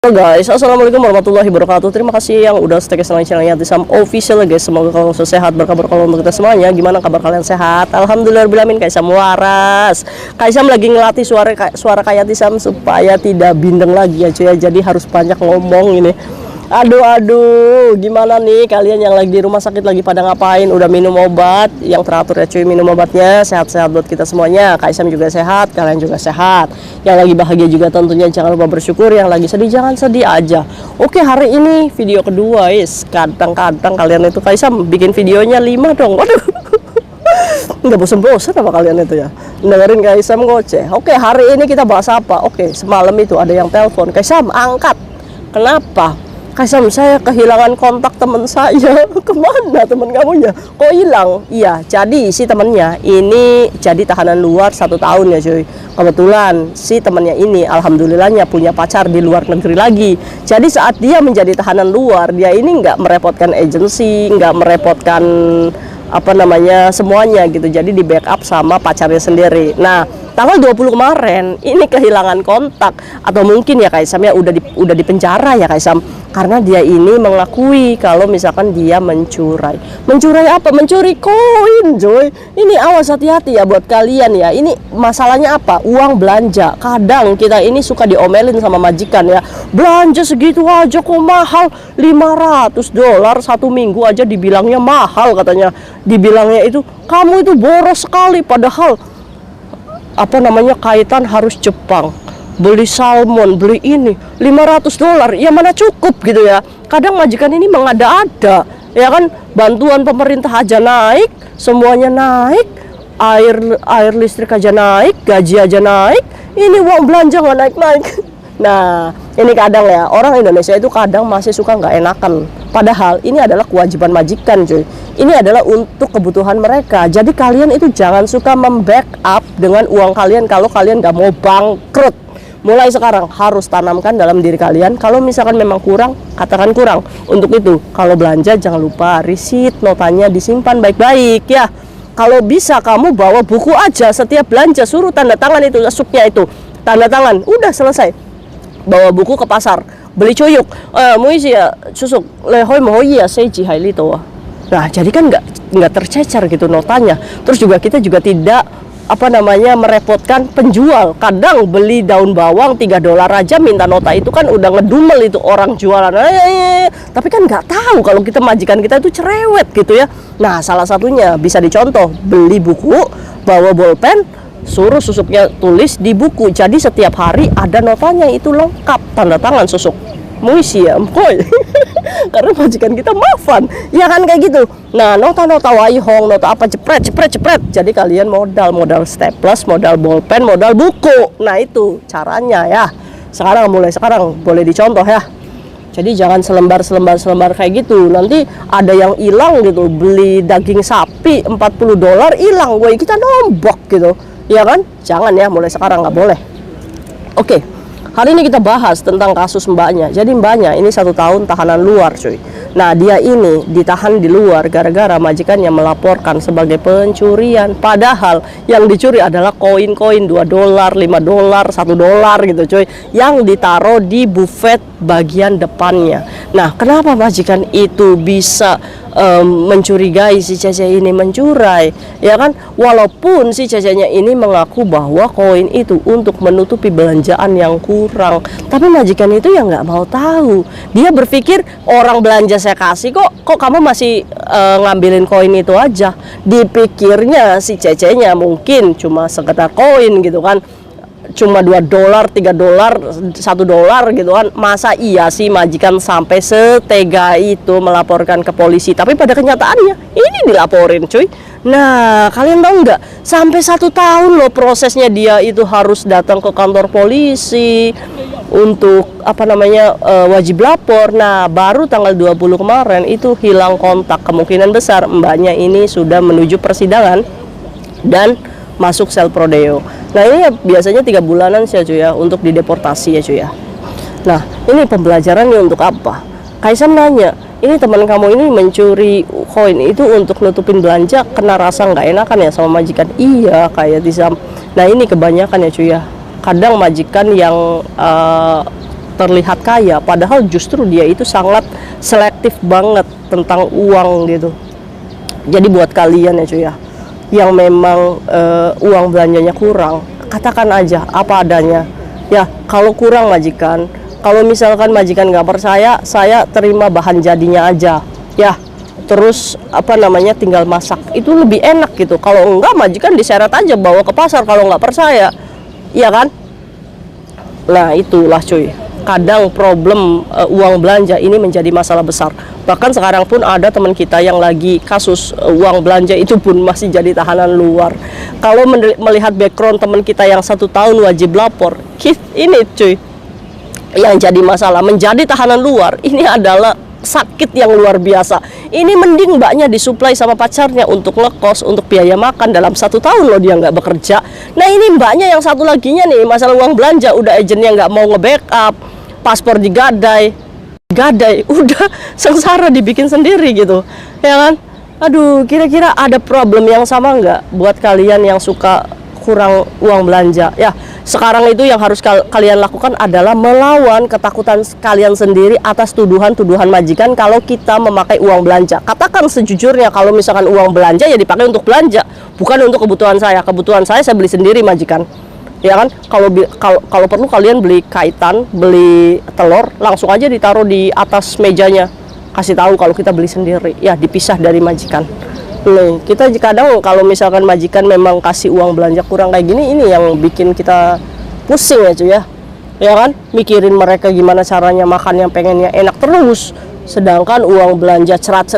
Halo guys, assalamualaikum warahmatullahi wabarakatuh. Terima kasih yang udah stay sama channelnya Yatisam Official guys. Semoga kalian sehat, berkabar kalau untuk kita semuanya. Gimana kabar kalian, sehat? Alhamdulillahirobbilalamin. Kaisam waras. Kaisam lagi ngelatih suara kayak Yatisam supaya tidak bindeng lagi ya cuy ya. Jadi harus banyak ngomong ini. Aduh, gimana nih kalian yang lagi di rumah sakit, lagi pada ngapain? Udah minum obat yang teratur ya cuy, minum obatnya. Sehat-sehat buat kita semuanya. Kaisam juga sehat, kalian juga sehat. Yang lagi bahagia juga tentunya jangan lupa bersyukur. Yang lagi sedih jangan sedih aja. Oke, hari ini video kedua guys. Kadang-kadang kalian itu Kaisam bikin videonya 5 dong. Waduh. Nggak bosan-bosan sama kalian itu ya dengerin Kaisam ngoceh. Oke, hari ini kita bahas apa? Oke, semalam itu ada yang telepon. Kaisam angkat. Kenapa? Kaisam, saya kehilangan kontak teman saya. Kemana teman kamunya? Kok hilang? Iya, jadi si temennya ini jadi tahanan luar 1 tahun ya cuy. Kebetulan si temennya ini alhamdulillahnya punya pacar di luar negeri lagi. Jadi saat dia menjadi tahanan luar, dia ini nggak merepotkan agensi, nggak merepotkan apa namanya semuanya gitu. Jadi di backup sama pacarnya sendiri. Nah, tanggal 20 kemarin ini kehilangan kontak, atau mungkin ya Kaisam ya udah di penjara ya Kaisam, karena dia ini mengakui kalau misalkan dia mencuri apa? Mencuri koin coy. Ini awas, hati-hati ya buat kalian ya. Ini masalahnya apa? Uang belanja. Kadang kita ini suka diomelin sama majikan ya, belanja segitu aja kok mahal, $500 1 minggu aja dibilangnya mahal katanya. Dibilangnya itu kamu itu boros sekali, padahal apa namanya kaitan harus Jepang, beli salmon, beli ini $500 ya mana cukup gitu ya. Kadang majikan ini mengada-ada ya kan, bantuan pemerintah aja naik, semuanya naik, air listrik aja naik, gaji aja naik, ini uang belanja nggak naik-naik. Nah, ini kadang ya orang Indonesia itu kadang masih suka nggak enakan, padahal ini adalah kewajiban majikan cuy. Ini adalah untuk kebutuhan mereka. Jadi kalian itu jangan suka membackup dengan uang kalian kalau kalian nggak mau bangkrut. Mulai sekarang harus tanamkan dalam diri kalian, kalau misalkan memang kurang, katakan kurang. Untuk itu kalau belanja jangan lupa risit, notanya disimpan baik-baik ya. Kalau bisa kamu bawa buku aja, setiap belanja suruh tanda tangan itu, lesuknya itu tanda tangan, udah selesai. Bawa buku ke pasar, beli cuyuk, muisi ya susuk lehoi mohoi ya seiji haili toa. Nah, jadi kan nggak tercecer gitu notanya. Terus juga kita juga tidak apa namanya merepotkan penjual. Kadang beli daun bawang $3 aja minta nota, itu kan udah ngedumel itu orang jualan. Tapi kan nggak tahu kalau kita majikan kita itu cerewet gitu ya. Nah, salah satunya bisa dicontoh, beli buku, bawa bolpen, suruh susuknya tulis di buku. Jadi setiap hari ada notanya itu lengkap, tanda tangan susuk muisi ya mkoy. Karena majikan kita maafan ya kan kayak gitu. Nah, nota-nota waihong, nota apa, jepret. Jadi kalian modal staples, modal bolpen, modal buku. Nah, itu caranya ya. Mulai sekarang boleh dicontoh ya. Jadi jangan selembar kayak gitu. Nanti ada yang hilang gitu, beli daging sapi $40 hilang, gue kita nombok gitu ya kan. Jangan ya, mulai sekarang nggak boleh. Oke, hari ini kita bahas tentang kasus mbaknya. Jadi mbaknya ini 1 tahun tahanan luar cuy. Nah, dia ini ditahan di luar gara-gara majikannya melaporkan sebagai pencurian. Padahal yang dicuri adalah koin-koin $2, $5, $1 gitu cuy, yang ditaruh di buffet bagian depannya. Nah, kenapa majikan itu bisa mencurigai si Cece ini mencurai ya kan, walaupun si Cecenya ini mengaku bahwa koin itu untuk menutupi belanjaan yang kurang, tapi majikan itu ya nggak mau tahu. Dia berpikir orang belanja saya kasih kok kamu masih ngambilin koin itu aja. Dipikirnya si Cecenya mungkin cuma sekedar koin gitu kan, cuma $2, $3, $1 gitu kan. Masa iya sih majikan sampai setega itu melaporkan ke polisi? Tapi pada kenyataannya ini dilaporin cuy. Nah, kalian tahu nggak, sampai 1 tahun loh prosesnya, dia itu harus datang ke kantor polisi untuk apa namanya wajib lapor. Nah, baru tanggal 20 kemarin itu hilang kontak. Kemungkinan besar mbaknya ini sudah menuju persidangan dan masuk sel prodeo. Nah, ini ya, biasanya 3 bulanan sih ya cuy ya untuk dideportasi ya cuy ya. Nah, ini pembelajarannya untuk apa? Kaisam nanya, ini teman kamu ini mencuri koin itu untuk nutupin belanja, kena rasa nggak enakan ya sama majikan? Iya, kayak Tisam. Nah, ini kebanyakan ya cuy ya. Kadang majikan yang terlihat kaya, padahal justru dia itu sangat selektif banget tentang uang gitu. Jadi buat kalian ya cuy ya, yang memang uang belanjanya kurang, katakan aja apa adanya ya. Kalau kurang majikan, kalau misalkan majikan nggak percaya, saya terima bahan jadinya aja ya, terus apa namanya tinggal masak, itu lebih enak gitu. Kalau enggak, majikan diseret aja bawa ke pasar kalau nggak percaya, iya kan? Nah itulah cuy, kadang problem uang belanja ini menjadi masalah besar. Bahkan sekarang pun ada teman kita yang lagi kasus uang belanja itu pun masih jadi tahanan luar. Kalau melihat background teman kita yang 1 tahun wajib lapor, ini cuy, yang jadi masalah menjadi tahanan luar ini adalah sakit yang luar biasa. Ini mending mbaknya disuplai sama pacarnya untuk ngekos, untuk biaya makan dalam 1 tahun loh dia nggak bekerja. Nah ini mbaknya yang satu laginya nih, masalah uang belanja, udah agennya nggak mau nge-backup, paspor digadai, udah sengsara dibikin sendiri gitu, ya kan? Aduh, kira-kira ada problem yang sama nggak buat kalian yang suka kurang uang belanja ya? Sekarang itu yang harus kalian lakukan adalah melawan ketakutan kalian sendiri atas tuduhan-tuduhan majikan kalau kita memakai uang belanja. Katakan sejujurnya, kalau misalkan uang belanja ya dipakai untuk belanja, bukan untuk kebutuhan saya. Kebutuhan saya beli sendiri majikan, ya kan? Kalau perlu kalian beli kaitan, beli telur, langsung aja ditaruh di atas mejanya, kasih tahu kalau kita beli sendiri ya, dipisah dari majikan. Nih, kita kadang kalau misalkan majikan memang kasih uang belanja kurang kayak gini, ini yang bikin kita pusing ya cuy ya kan? Mikirin mereka gimana caranya makan yang pengennya enak terus, sedangkan uang belanja cerat.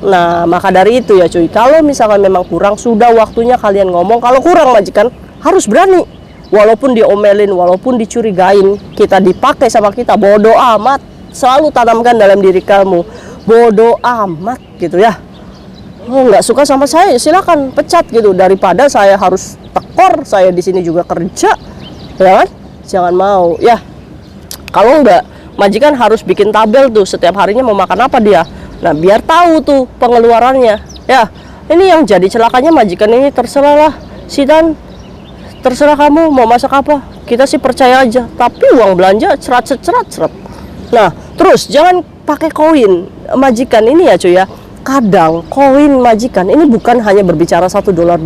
Nah maka dari itu ya cuy, kalau misalkan memang kurang, sudah waktunya kalian ngomong kalau kurang. Majikan harus berani, walaupun diomelin, walaupun dicurigain, kita dipakai sama kita, bodoh amat. Selalu tanamkan dalam diri kamu, bodoh amat gitu ya. Nggak suka sama saya, silakan pecat gitu, daripada saya harus tekor, saya di sini juga kerja, ya kan? Jangan mau ya. Kalau enggak, majikan harus bikin tabel tuh setiap harinya mau makan apa dia. Nah biar tahu tuh pengeluarannya ya. Ini yang jadi celakanya majikan ini, terserah lah Sidan, terserah kamu mau masak apa, kita sih percaya aja, tapi uang belanja cerat. Nah terus jangan pakai koin majikan ini ya cuy ya. Kadang koin majikan ini bukan hanya berbicara $1, $2.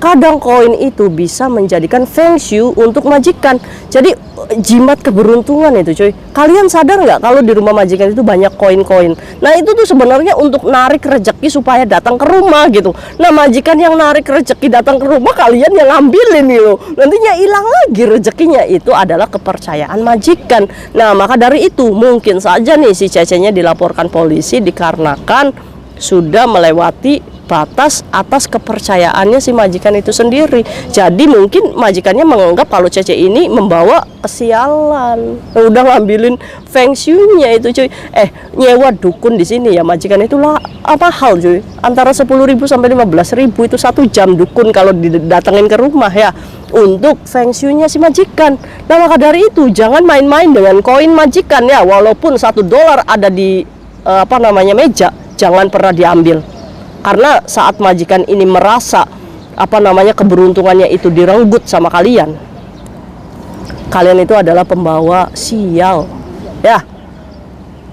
Kadang koin itu bisa menjadikan feng shui untuk majikan. Jadi jimat keberuntungan itu cuy. Kalian sadar nggak kalau di rumah majikan itu banyak koin-koin? Nah itu tuh sebenarnya untuk narik rezeki supaya datang ke rumah gitu. Nah majikan yang narik rezeki datang ke rumah, kalian yang ngambilin nih loh. Nantinya hilang lagi rezekinya. Itu adalah kepercayaan majikan. Nah maka dari itu mungkin saja nih si cecenya dilaporkan polisi dikarenakan sudah melewati batas atas kepercayaannya si majikan itu sendiri. Jadi mungkin majikannya menganggap kalau Cece ini membawa kesialan, udah ngambilin feng shui-nya itu cuy. Nyewa dukun di sini ya majikan itulah apa hal cuy, antara 10.000 sampai 15.000 itu 1 jam dukun kalau didatengin ke rumah ya, untuk feng shui-nya si majikan. Nah maka dari itu jangan main-main dengan koin majikan ya, walaupun $1 ada di meja, jangan pernah diambil. Karena saat majikan ini merasa keberuntungannya itu direnggut sama kalian, kalian itu adalah pembawa sial ya.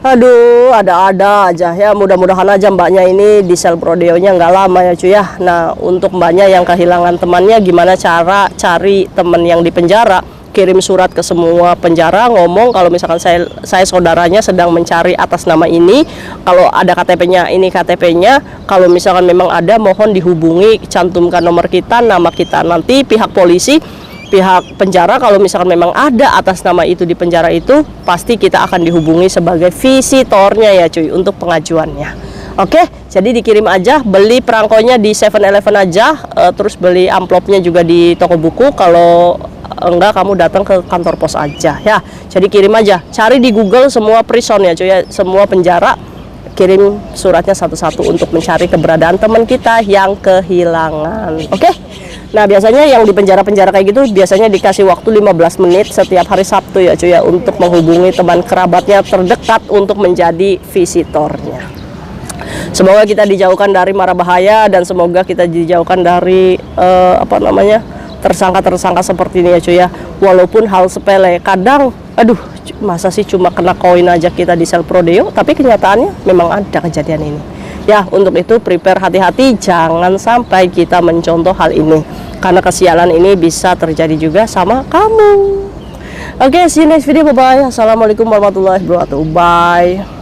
Aduh, ada-ada aja ya. Mudah-mudahan aja mbaknya ini di sel prodeonya nggak lama ya cuy ya. Nah untuk mbaknya yang kehilangan temannya, gimana cara cari teman yang di penjara? Kirim surat ke semua penjara, ngomong kalau misalkan saya saudaranya sedang mencari atas nama ini, kalau ada KTP-nya, ini KTP-nya, kalau misalkan memang ada mohon dihubungi, cantumkan nomor kita, nama kita. Nanti pihak polisi, pihak penjara kalau misalkan memang ada atas nama itu di penjara itu, pasti kita akan dihubungi sebagai visitornya ya cuy, untuk pengajuannya. Oke, jadi dikirim aja, beli perangkonya di 7-Eleven aja, terus beli amplopnya juga di toko buku. Kalau enggak, kamu datang ke kantor pos aja ya. Jadi kirim aja, cari di Google semua prison ya cuy ya, semua penjara, kirim suratnya satu-satu untuk mencari keberadaan teman kita yang kehilangan. Oke. Nah biasanya yang di penjara-penjara kayak gitu biasanya dikasih waktu 15 menit setiap hari Sabtu ya cuy ya, untuk menghubungi teman kerabatnya terdekat untuk menjadi visitornya. Semoga kita dijauhkan dari mara bahaya, dan semoga kita dijauhkan dari tersangka-tersangka seperti ini ya cuy ya. Walaupun hal sepele, kadang Aduh, masa sih cuma kena koin aja kita di sel prodeo, tapi kenyataannya memang ada kejadian ini. Ya, untuk itu prepare hati-hati, jangan sampai kita mencontoh hal ini. Karena kesialan ini bisa terjadi juga sama kamu. Oke, see you next video, bye-bye. Assalamualaikum warahmatullahi wabarakatuh. Bye.